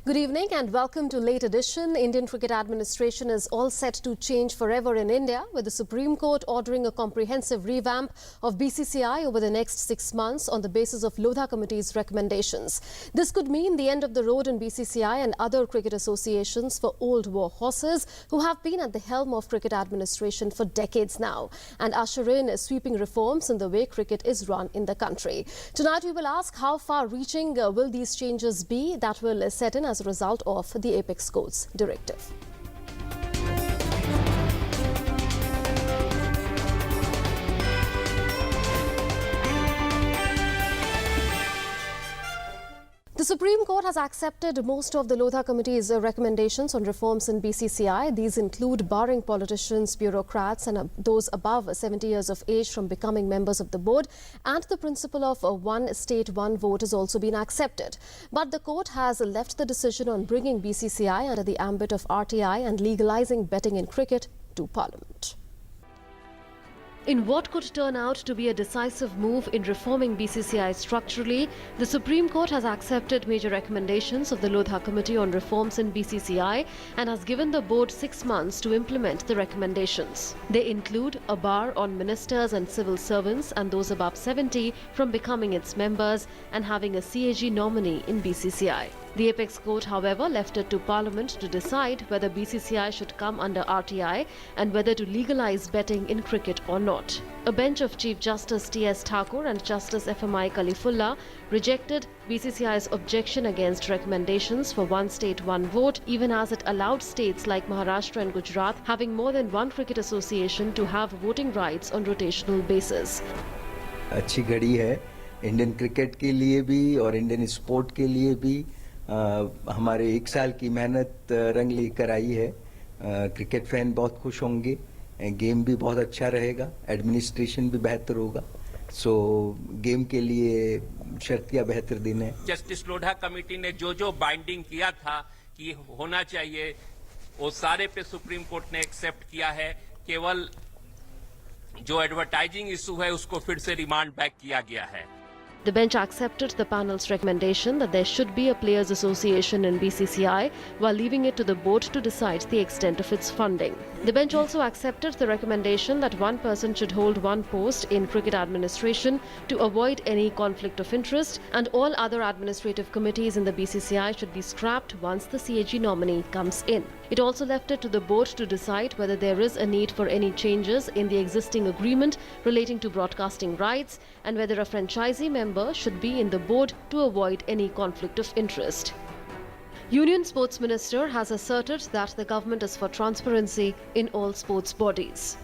Good evening and welcome to Late Edition. Indian cricket administration is all set to change forever in India, with the Supreme Court ordering a comprehensive revamp of BCCI over the next 6 months on the basis of Lodha Committee's recommendations. This could mean the end of the road in BCCI and other cricket associations for old war horses who have been at the helm of cricket administration for decades now, and usher in sweeping reforms in the way cricket is run in the country. Tonight we will ask how far-reaching will these changes be that will set in as a result of the Apex Court's directive. The Supreme Court has accepted most of the Lodha Committee's recommendations on reforms in BCCI. These include barring politicians, bureaucrats and those above 70 years of age from becoming members of the board, and the principle of one state, one vote has also been accepted. But the court has left the decision on bringing BCCI under the ambit of RTI and legalizing betting in cricket to Parliament. In what could turn out to be a decisive move in reforming BCCI structurally, the Supreme Court has accepted major recommendations of the Lodha Committee on reforms in BCCI and has given the board 6 months to implement the recommendations. They include a bar on ministers and civil servants and those above 70 from becoming its members and having a CAG nominee in BCCI. The Apex Court, however, left it to Parliament to decide whether BCCI should come under RTI and whether to legalise betting in cricket or not. A bench of Chief Justice T.S. Thakur and Justice F.M.I. Khalifullah rejected BCCI's objection against recommendations for one state, one vote, even as it allowed states like Maharashtra and Gujarat having more than one cricket association to have voting rights on rotational basis. अच्छी घड़ी है Indian cricket के लिए भी और Indian sport के लिए भी हमारे 1 साल की मेहनत रंग लेकर आई है क्रिकेट फैन बहुत खुश होंगे गेम भी बहुत अच्छा रहेगा एडमिनिस्ट्रेशन भी बेहतर होगा सो गेम के लिए शर्तियां बेहतर दिन है जस्टिस लोढ़ा कमेटी ने जो बाइंडिंग किया था कि होना चाहिए वो सारे पे सुप्रीम कोर्ट ने एक्सेप्ट किया है केवल जो एडवर्टाइजिंग इशू है उसको फिर से रिमांड बैक किया गया है The bench accepted the panel's recommendation that there should be a players' association in BCCI while leaving it to the board to decide the extent of its funding. The bench also accepted the recommendation that one person should hold one post in cricket administration to avoid any conflict of interest, and all other administrative committees in the BCCI should be scrapped once the CAG nominee comes in. It also left it to the board to decide whether there is a need for any changes in the existing agreement relating to broadcasting rights and whether a franchisee member should be in the board to avoid any conflict of interest. Union Sports Minister has asserted that the government is for transparency in all sports bodies.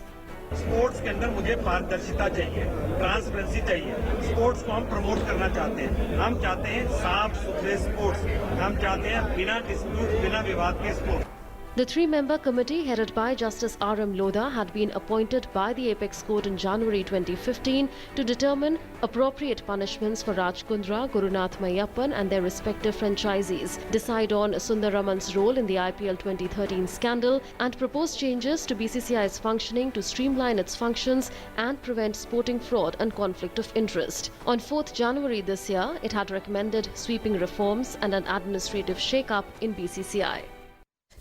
Sports के अंदर मुझे पारदर्शिता चाहिए, transparency चाहिए। Sports को हम promote करना चाहते हैं। हम चाहते हैं साफ सुथरे स्पोर्ट्स। हम चाहते हैं बिना डिस्प्यूट, बिना विवाद के sports. The 3-member committee headed by Justice R.M. Lodha had been appointed by the Apex Court in January 2015 to determine appropriate punishments for Raj Kundra, Gurunath Mayappan and their respective franchisees, decide on Sundaraman's role in the IPL 2013 scandal and propose changes to BCCI's functioning to streamline its functions and prevent sporting fraud and conflict of interest. On 4th January this year, it had recommended sweeping reforms and an administrative shake-up in BCCI.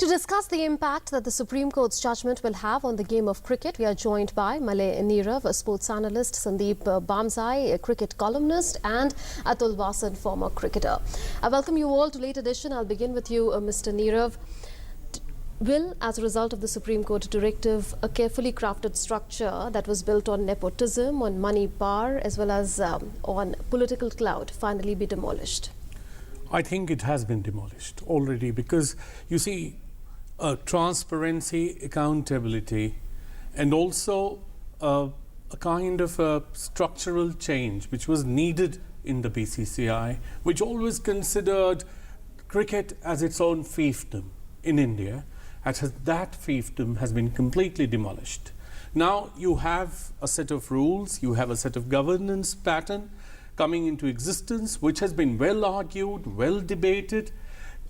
To discuss the impact that the Supreme Court's judgment will have on the game of cricket, we are joined by Malay Nirav, a sports analyst, Sandeep Bamzai, a cricket columnist, and Atul Vasan, former cricketer. I welcome you all to Late Edition. I'll begin with you, Mr. Nirav. Will, as a result of the Supreme Court directive, a carefully crafted structure that was built on nepotism, on money power, as well as on political clout, finally be demolished? I think it has been demolished already because, you see, transparency, accountability, and also a kind of a structural change which was needed in the BCCI, which always considered cricket as its own fiefdom in India, that fiefdom has been completely demolished. Now you have a set of rules, you have a set of governance pattern coming into existence, which has been well argued, well debated,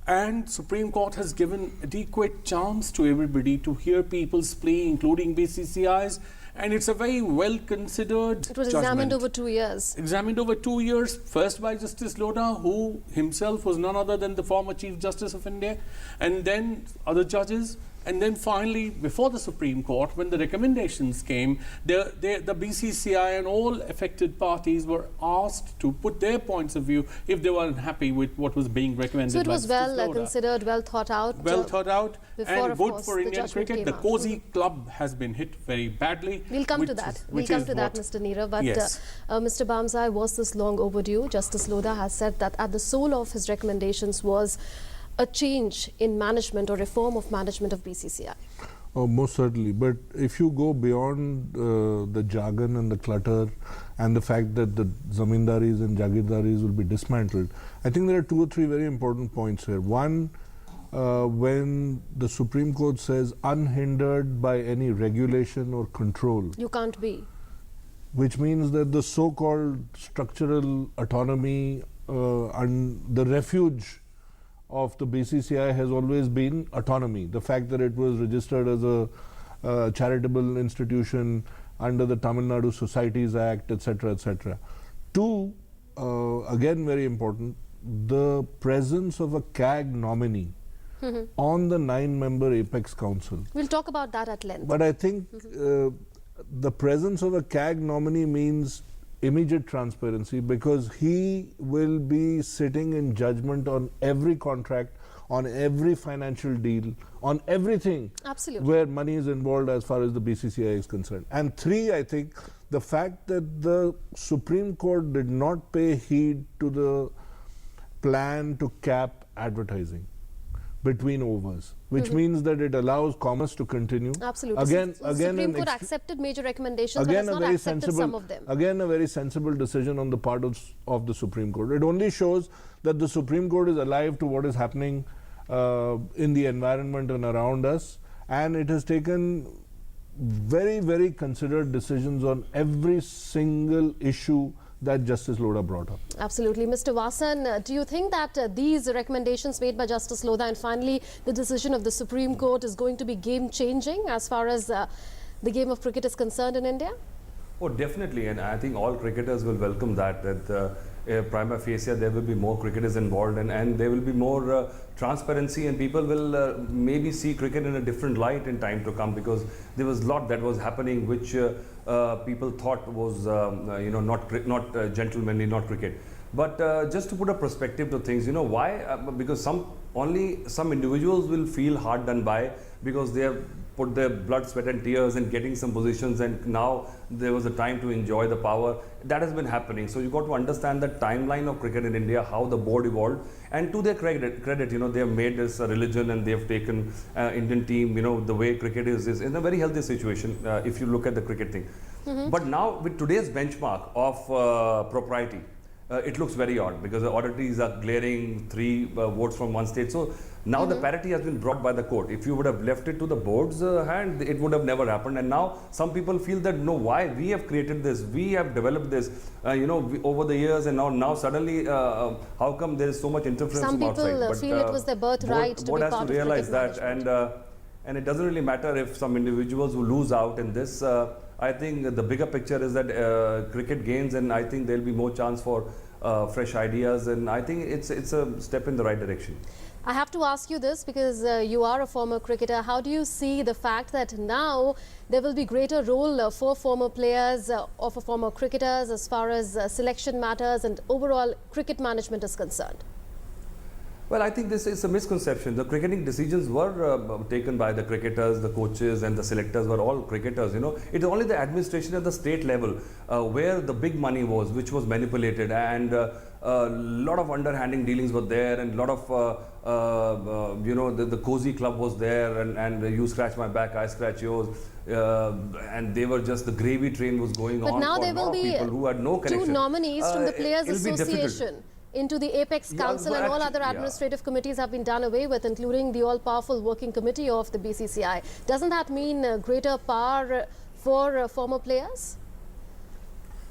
And Supreme Court has given adequate chance to everybody to hear people's plea, including BCCI's, and it's a very well considered. It was judgment. examined over 2 years. Examined over 2 years, first by Justice Lodha, who himself was none other than the former Chief Justice of India, and then other judges. And then finally, before the Supreme Court, when the recommendations came, the BCCI and all affected parties were asked to put their points of view if they were unhappy with what was being recommended. So it was by well Justice Lodha. Considered, well thought out. Well thought out, before, and good course, for Indian cricket. The cozy club has been hit very badly. We'll come to that. We'll come to that, Mr. Neera. But yes. Mr. Bamzai, was this long overdue? Justice Lodha has said that at the soul of his recommendations was a change in management or reform of management of BCCI. Oh, most certainly. But if you go beyond the jargon and the clutter and the fact that the zamindaris and jagirdaris will be dismantled, I think there are 2 or 3 very important points here. One, when the Supreme Court says unhindered by any regulation or control. You can't be. Which means that the so-called structural autonomy and the refuge of the BCCI has always been autonomy. The fact that it was registered as a charitable institution under the Tamil Nadu Societies Act, etc., etc. 2, again very important, the presence of a CAG nominee on the 9-member Apex Council. We'll talk about that at length. But I think the presence of a CAG nominee means immediate transparency, because he will be sitting in judgment on every contract, on every financial deal, on everything. Absolutely. Where money is involved as far as the BCCI is concerned. And 3, I think, the fact that the Supreme Court did not pay heed to the plan to cap advertising between overs, which means that it allows commerce to continue. Absolutely. Again, the Supreme Court accepted major recommendations, but has not accepted some of them. Again, a very sensible decision on the part of the Supreme Court. It only shows that the Supreme Court is alive to what is happening in the environment and around us, and it has taken very, very considered decisions on every single issue that Justice Lodha brought up. Absolutely. Mr. Vasan, do you think that these recommendations made by Justice Lodha and finally the decision of the Supreme Court is going to be game-changing as far as the game of cricket is concerned in India? Oh, definitely, and I think all cricketers will welcome that prima facie there will be more cricketers involved, and there will be more transparency, and people will maybe see cricket in a different light in time to come, because there was a lot that was happening which people thought was not gentlemanly, not cricket. But just to put a perspective to things, why? Because only some individuals will feel hard done by, because they have put their blood, sweat and tears in getting some positions, and now there was a time to enjoy the power. That has been happening. So you got to understand the timeline of cricket in India, how the board evolved, and to their credit, they have made this a religion, and they have taken Indian team, the way cricket is in a very healthy situation if you look at the cricket thing. But now with today's benchmark of propriety, it looks very odd, because the oddities are glaring, 3 votes from one state. So now the parity has been brought by the court. If you would have left it to the board's hand, it would have never happened. And now some people feel that, no, why? We have created this, we have developed this, over the years, and now suddenly, how come there is so much interference from outside? Some people feel it was their birthright to be part of cricket management. Board has to realize that, and it doesn't really matter if some individuals who lose out in this. I think the bigger picture is that cricket gains, and I think there will be more chance for fresh ideas, and I think it's a step in the right direction. I have to ask you this, because you are a former cricketer. How do you see the fact that now there will be greater role for former players or for former cricketers as far as selection matters and overall cricket management is concerned? Well, I think this is a misconception. The cricketing decisions were taken by the cricketers, the coaches and the selectors were all cricketers, It is only the administration at the state level where the big money was, which was manipulated, and a lot of underhanding dealings were there, and a lot of, the cozy club was there, and you scratch my back, I scratch yours. And they were just, the gravy train was going on. But now for there will be people who had no connection. 2 nominees from the Players Association into the Apex Council, and all other administrative committees have been done away with, including the all-powerful working committee of the BCCI. Doesn't that mean greater power for former players?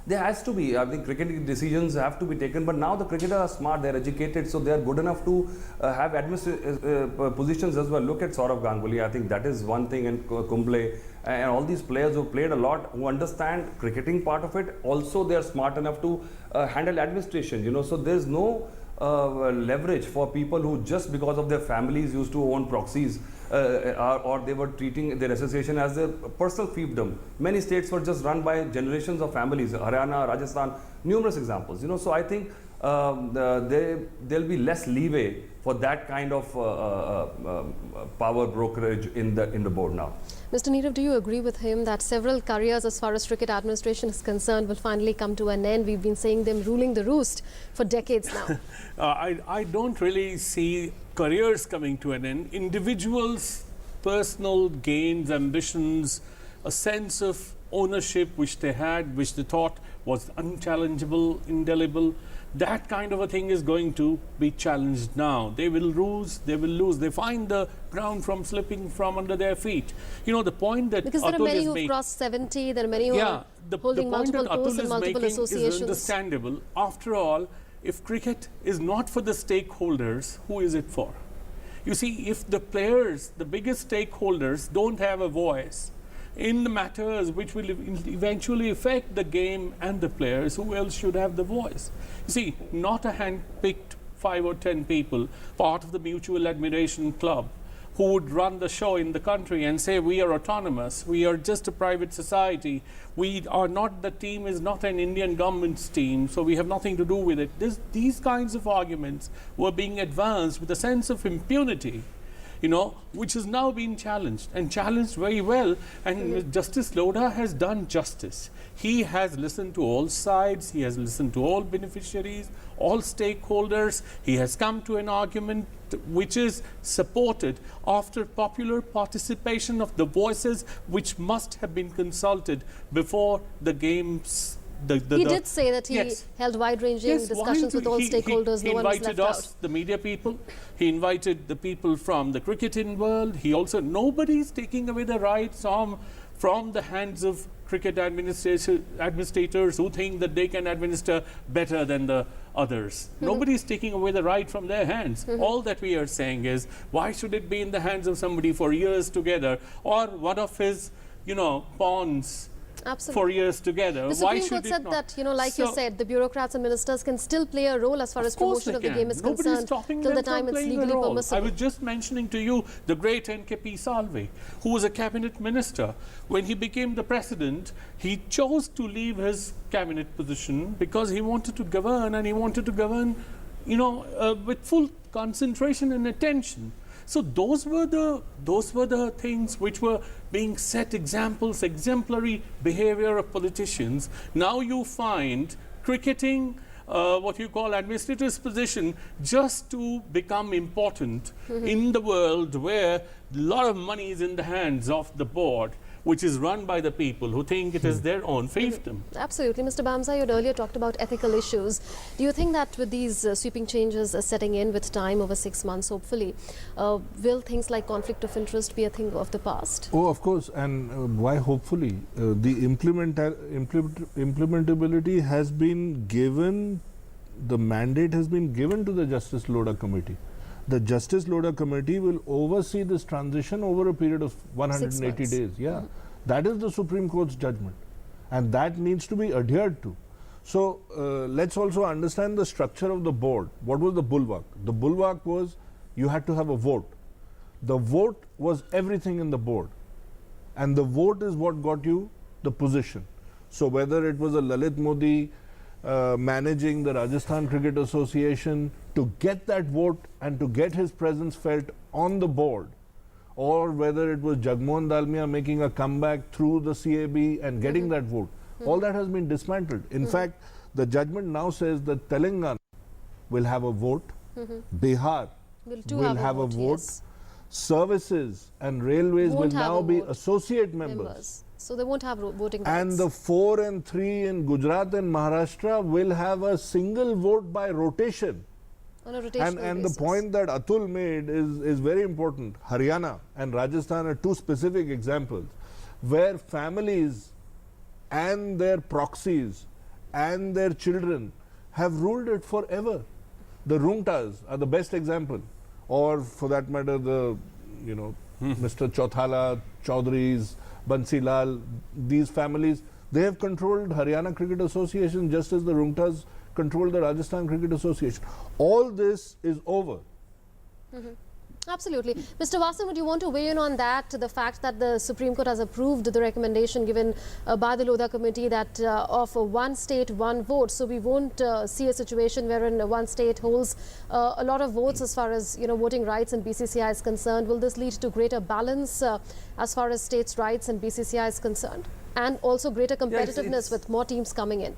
there has to be, I think cricket decisions have to be taken, but now the cricketers are smart, they're educated, so they're good enough to have positions as well. Look at Saurav Ganguly, I think that is one thing, and Kumble, and all these players who played a lot, who understand cricketing part of it, also they are smart enough to handle administration, you know, so there's no leverage for people who just because of their families used to own proxies or they were treating their association as a personal fiefdom. Many states were just run by generations of families, Haryana, Rajasthan, numerous examples, you know, so I think there'll be less leeway for that kind of power brokerage in the board now. Mr. Nirav, do you agree with him that several careers as far as cricket administration is concerned will finally come to an end? We've been seeing them ruling the roost for decades now. I don't really see careers coming to an end. Individuals' personal gains, ambitions, a sense of ownership which they had, which they thought was unchallengeable, indelible, that kind of a thing is going to be challenged now. They will lose, they will lose. They find the ground from slipping from under their feet. You know, the point that because there are many who've crossed 70, there are many who are holding multiple posts in multiple associations. Is understandable. After all, if cricket is not for the stakeholders, who is it for? You see, if the players, the biggest stakeholders, don't have a voice in the matters which will eventually affect the game and the players, who else should have the voice? You see, not a hand-picked 5 or 10 people, part of the mutual admiration club, who would run the show in the country and say, we are autonomous, we are just a private society, we are not, the team is not an Indian government's team, so we have nothing to do with it. These kinds of arguments were being advanced with a sense of impunity, you know, which has now been challenged, and challenged very well. And Justice Lodha has done justice. He has listened to all sides, he has listened to all beneficiaries, all stakeholders. He has come to an argument which is supported after popular participation of the voices which must have been consulted before the games. He did say that he held wide-ranging discussions with all stakeholders. He invited us, the media people. He invited the people from the cricketing world. He also, nobody's taking away the rights from the hands of cricket administrators who think that they can administer better than the others. Nobody's taking away the right from their hands. All that we are saying is, why should it be in the hands of somebody for years together, or one of his, you know, pawns for years together? The Supreme Court said that, you know, like you said, the bureaucrats and ministers can still play a role as far as promotion of the game is concerned till the time it's legally permissible. I was just mentioning to you the great NKP Salve, who was a cabinet minister. When he became the president, he chose to leave his cabinet position because he wanted to govern, and he wanted to govern, you know, with full concentration and attention. So those were the things which were being set examples, exemplary behavior of politicians. Now you find cricketing, what you call administrator's position, just to become important in the world where a lot of money is in the hands of the board, which is run by the people who think it is their own fiefdom. Absolutely. Mr. Bamza, you had earlier talked about ethical issues. Do you think that with these sweeping changes setting in with time over 6 months, hopefully, will things like conflict of interest be a thing of the past? Oh, of course. And why hopefully? The implementability has been given, the mandate has been given to the Justice Lodha Committee. The Justice Lodha Committee will oversee this transition over a period of 180 days. Yeah, that is the Supreme Court's judgment, and that needs to be adhered to. So let's also understand the structure of the board. What was the bulwark? The bulwark was you had to have a vote. The vote was everything in the board, and the vote is what got you the position. So whether it was a Lalit Modi managing the Rajasthan Cricket Association to get that vote and to get his presence felt on the board, or whether it was Jagmohan Dalmia making a comeback through the CAB and getting that vote, all that has been dismantled. In fact, the judgment now says that Telangana will have a vote, Bihar will have a vote, yes. Services and railways will now be associate members. So they won't have voting rights. And the 4 and 3 in Gujarat and Maharashtra will have a single vote by rotation. On a rotational and basis. The point that Atul made is very important. Haryana and Rajasthan are two specific examples where families and their proxies and their children have ruled it forever. The Rungtas are the best example, or for that matter, the Mr. Chauthala, Chaudhurys, Bansilal, these families, they have controlled Haryana Cricket Association just as the Rungtas controlled the Rajasthan Cricket Association. All this is over. Absolutely. Mr. Vasan, would you want to weigh in on that, the fact that the Supreme Court has approved the recommendation given by the Lodha committee that of one state, one vote. So we won't see a situation wherein one state holds a lot of votes as far as voting rights and BCCI is concerned. Will this lead to greater balance as far as states' rights and BCCI is concerned? And also greater competitiveness with more teams coming in?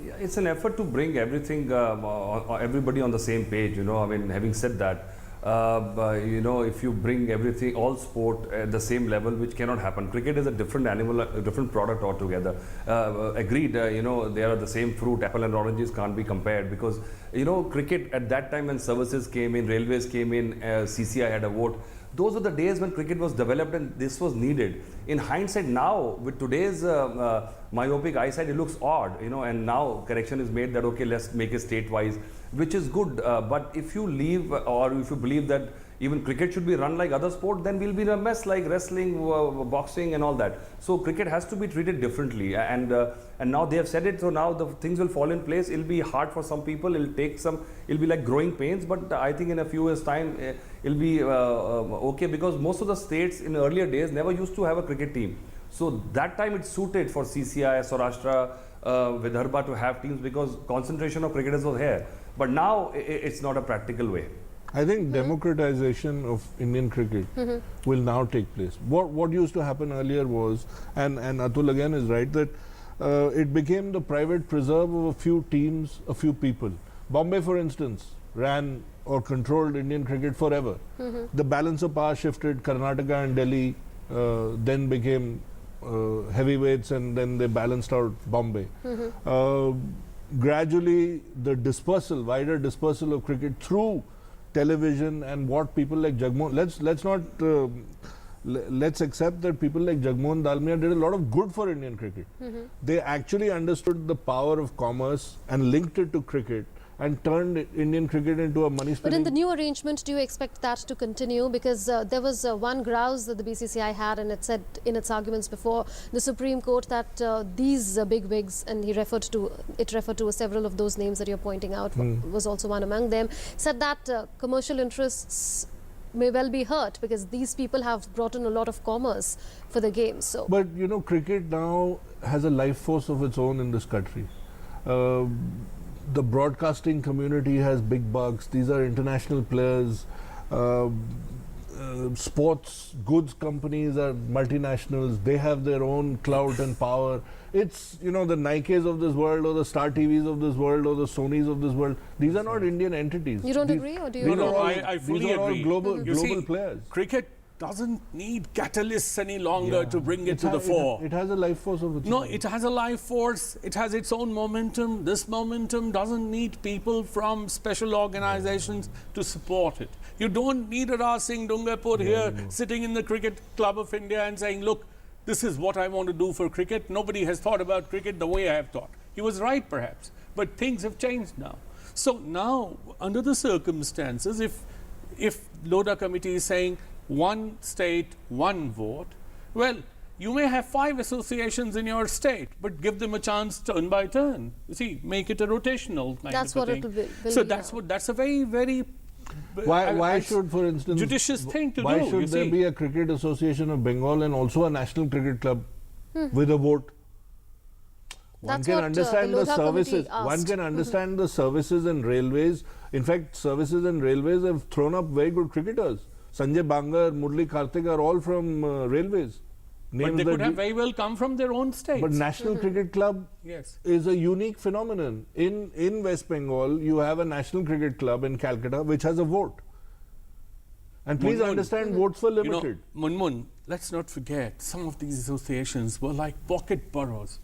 Yeah, it's an effort to bring everything, everybody on the same page, I mean, having said that, if you bring everything, all sport at the same level, which cannot happen. Cricket is a different animal, a different product altogether. Agreed, they are the same fruit, apple and oranges can't be compared because, cricket at that time when services came in, railways came in, CCI had a vote. Those were the days when cricket was developed and this was needed. In hindsight now, with today's myopic eyesight, it looks odd, and now correction is made that, okay, let's make it state-wise, which is good. But if you leave or if you believe that even cricket should be run like other sport, then we'll be in a mess like wrestling, boxing and all that. So cricket has to be treated differently. And now they have said it, so now the things will fall in place. It'll be hard for some people, it'll be like growing pains, but I think in a few years' time, it'll be okay, because most of the states in earlier days never used to have a cricket team. So that time it suited for CCI, Saurashtra, Vidarbha to have teams because concentration of cricketers was here. But now it's not a practical way. I think democratization of Indian cricket will now take place. What used to happen earlier was, and Atul again is right, that it became the private preserve of a few teams, a few people. Bombay, for instance, ran or controlled Indian cricket forever. The balance of power shifted. Karnataka and Delhi then became heavyweights, and then they balanced out Bombay. Gradually, the wider dispersal of cricket through television and what people like Jagmohan, let's accept that people like Jagmohan Dalmia did a lot of good for Indian cricket. They actually understood the power of commerce and linked it to cricket and turned Indian cricket into a money spinning. But in the new arrangement, do you expect that to continue? Because there was one grouse that the BCCI had, and it said in its arguments before the Supreme Court that these bigwigs, and it referred to several of those names that you're pointing out, was also one among them, said that commercial interests may well be hurt because these people have brought in a lot of commerce for the game. So, but cricket now has a life force of its own in this country. The broadcasting community has big bucks. These are international players. Sports goods companies are multinationals. They have their own clout and power. It's, the Nikes of this world or the Star TVs of this world or the Sonys of this world. These are not Indian entities. You don't agree, or do you? No, I fully agree. These are all global players. Cricket doesn't need catalysts any longer to bring it to the fore. It has a life force of its own. No, it has a life force. It has its own momentum. This momentum doesn't need people from special organizations to support it. You don't need a Raj Singh Dungapur here sitting in the Cricket Club of India and saying, look, this is what I want to do for cricket. Nobody has thought about cricket the way I have thought. He was right, perhaps, but things have changed now. So now, under the circumstances, if Lodha committee is saying one state, one vote, well, you may have 5 associations in your state, but give them a chance turn by turn. You see, make it a rotational kind that's of a what thing. It will So be that's a very, very why should, for instance, judicious thing to do. Why should there be a Cricket Association of Bengal and also a National Cricket Club with a vote? One can understand the services. One can understand the services and railways. In fact, services and railways have thrown up very good cricketers. Sanjay Bangar, Murli Karthik are all from railways. But they could have very well come from their own states. But National Cricket Club is a unique phenomenon. In West Bengal, you have a National Cricket Club in Calcutta which has a vote. And please understand, votes were limited. Munmun, let's not forget, some of these associations were like pocket boroughs.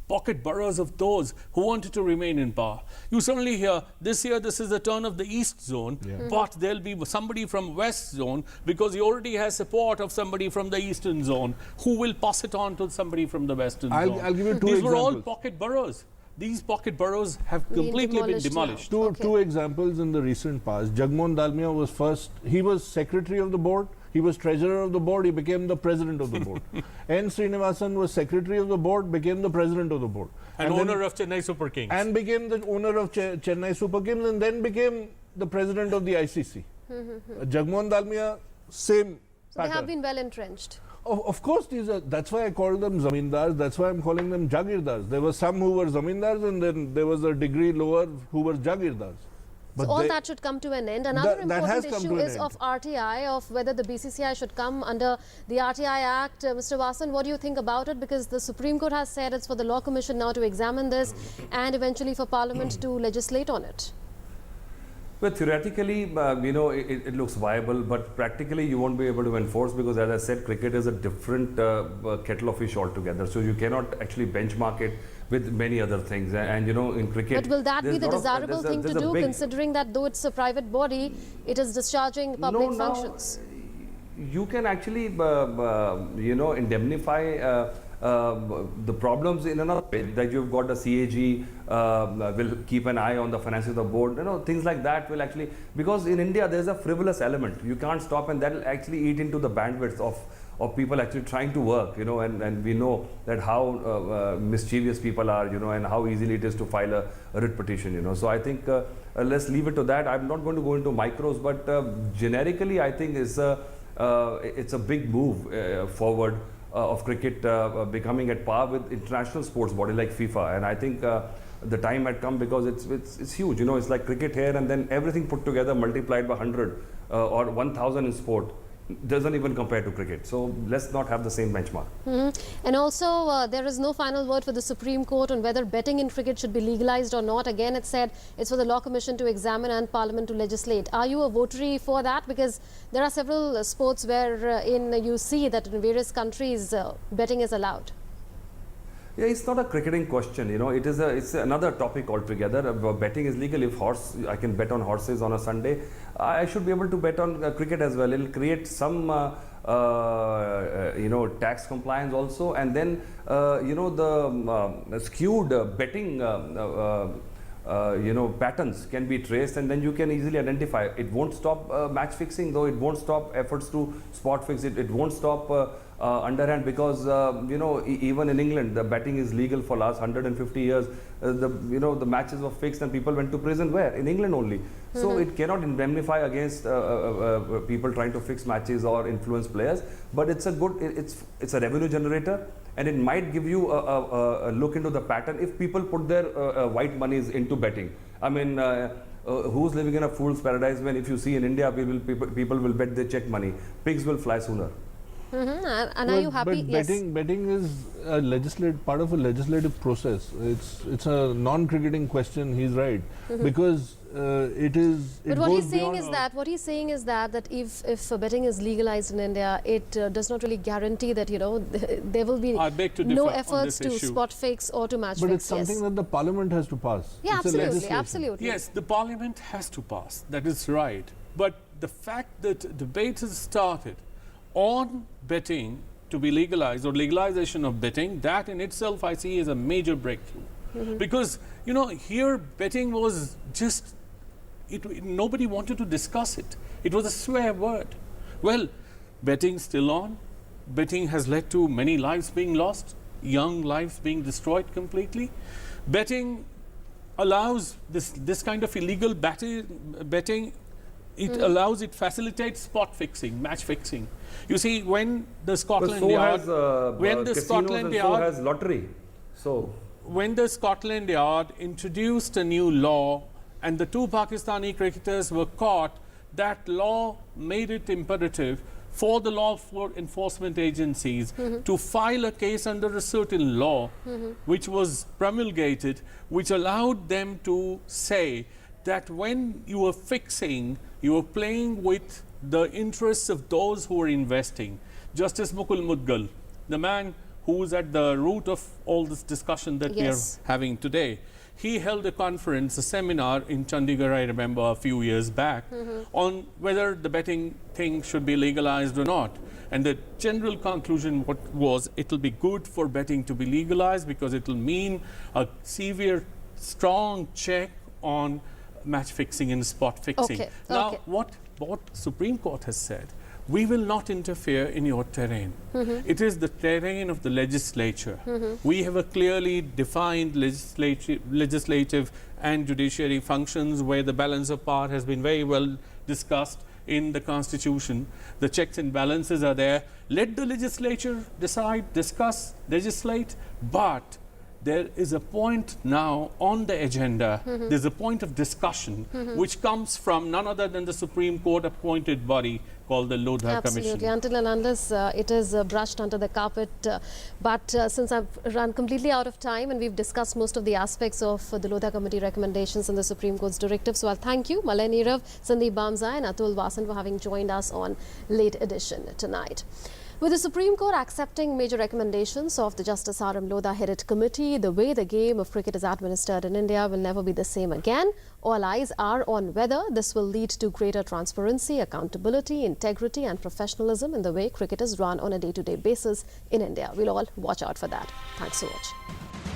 Pocket boroughs of those who wanted to remain in power. You certainly hear, this year this is the turn of the East Zone, but there'll be somebody from West Zone because he already has support of somebody from the Eastern Zone who will pass it on to somebody from the Western Zone. I'll give you two These examples. were all pocket boroughs. these pocket boroughs have completely been demolished. Two examples in the recent past. Jagmohan Dalmia was first, he was secretary of the board, he was treasurer of the board, he became the president of the board. N. Srinivasan was secretary of the board, became the president of the board. And owner of Chennai Super Kings. And became the owner of Chennai Super Kings, and then became the president of the ICC. Jagmohan Dalmia, same So they have been well entrenched. Of course, that's why I call them zamindars, that's why I'm calling them jagirdars. There were some who were zamindars, and then there was a degree lower who were jagirdars. But so all that should come to an end. Another important issue is of RTI, of whether the BCCI should come under the RTI Act. Mr. Vasan, what do you think about it? Because the Supreme Court has said it's for the Law Commission now to examine this and eventually for Parliament to legislate on it. Well, theoretically, it looks viable, but practically you won't be able to enforce because, as I said, cricket is a different kettle of fish altogether. So you cannot actually benchmark it with many other things. And in cricket... But will that be the desirable thing to do, considering that though it's a private body, it is discharging public functions? You can actually, indemnify the problems in another way, that you've got a CAG will keep an eye on the finances of the board, things like that will actually, because in India there's a frivolous element, you can't stop, and that will actually eat into the bandwidth of people actually trying to work, and we know that how mischievous people are, and how easily it is to file a writ petition, so I think let's leave it to that. I'm not going to go into micros, but generically I think it's a big move forward of cricket becoming at par with international sports body like FIFA, and I think the time had come because it's huge. It's like cricket here, and then everything put together multiplied by 100 or 1,000 in sport doesn't even compare to cricket. So let's not have the same benchmark. And also there is no final word for the Supreme Court on whether betting in cricket should be legalized or not. Again, it said it's for the Law Commission to examine and Parliament to legislate. Are you a votary for that? Because there are several sports where you see that in various countries betting is allowed. Yeah, it's not a cricketing question, it's another topic altogether. Betting is legal. If I can bet on horses on a Sunday, I should be able to bet on cricket as well. It'll create some, tax compliance also, and then, the skewed betting, patterns can be traced, and then you can easily identify. It won't stop match fixing, though. It won't stop efforts to spot fix it. It won't stop underhand, because even in England the betting is legal for last 150 years. The matches were fixed and people went to prison. Where? In England only. So it cannot indemnify against people trying to fix matches or influence players, but it's a revenue generator, and it might give you a look into the pattern if people put their white monies into betting. I mean, who's living in a fool's paradise when, if you see in India, people will bet their check money, pigs will fly sooner. And are you happy? But betting is a part of a legislative process. It's a non-cricketing question. He's right, because it is. But what he's saying is that if betting is legalized in India, it does not really guarantee that there will be no efforts to spot fix or to match fix. But it's something that the Parliament has to pass. Yeah, absolutely. Yes, the Parliament has to pass. That is right. But the fact that debate has started on betting to be legalized, or legalization of betting, that in itself I see as a major breakthrough. Because here betting was just nobody wanted to discuss it. It was a swear word. Well, betting still on. Betting has led to many lives being lost, young lives being destroyed completely. Betting allows this kind of illegal betting. It allows, it facilitates spot fixing, match fixing. You see, when the Scotland Yard, has lottery. So when the Scotland Yard introduced a new law, and the two Pakistani cricketers were caught, that law made it imperative for the law enforcement agencies to file a case under a certain law, which was promulgated, which allowed them to say that when you are fixing, you are playing with the interests of those who are investing. Justice Mukul Mudgal, the man who is at the root of all this discussion that we are having today, he held a conference, a seminar in Chandigarh, I remember, a few years back, on whether the betting thing should be legalized or not. And the general conclusion was it will be good for betting to be legalized because it will mean a severe, strong check on match fixing and spot fixing. Okay, Now, okay. what Supreme Court has said, we will not interfere in your terrain. It is the terrain of the legislature. We have a clearly defined legislative and judiciary functions where the balance of power has been very well discussed in the Constitution. The checks and balances are there. Let the legislature decide, discuss, legislate, but there is a point now on the agenda, there's a point of discussion which comes from none other than the Supreme Court appointed body called the Lodha Absolutely, Commission. until and unless it is brushed under the carpet. But since I've run completely out of time and we've discussed most of the aspects of the Lodha Committee recommendations and the Supreme Court's directive, so I'll thank you, Malay Nirav, Sandeep Bamza and Atul Vasan for having joined us on Late Edition tonight. With the Supreme Court accepting major recommendations of the Justice R.M. Lodha-headed committee, the way the game of cricket is administered in India will never be the same again. All eyes are on whether this will lead to greater transparency, accountability, integrity and professionalism in the way cricket is run on a day-to-day basis in India. We'll all watch out for that. Thanks for watching.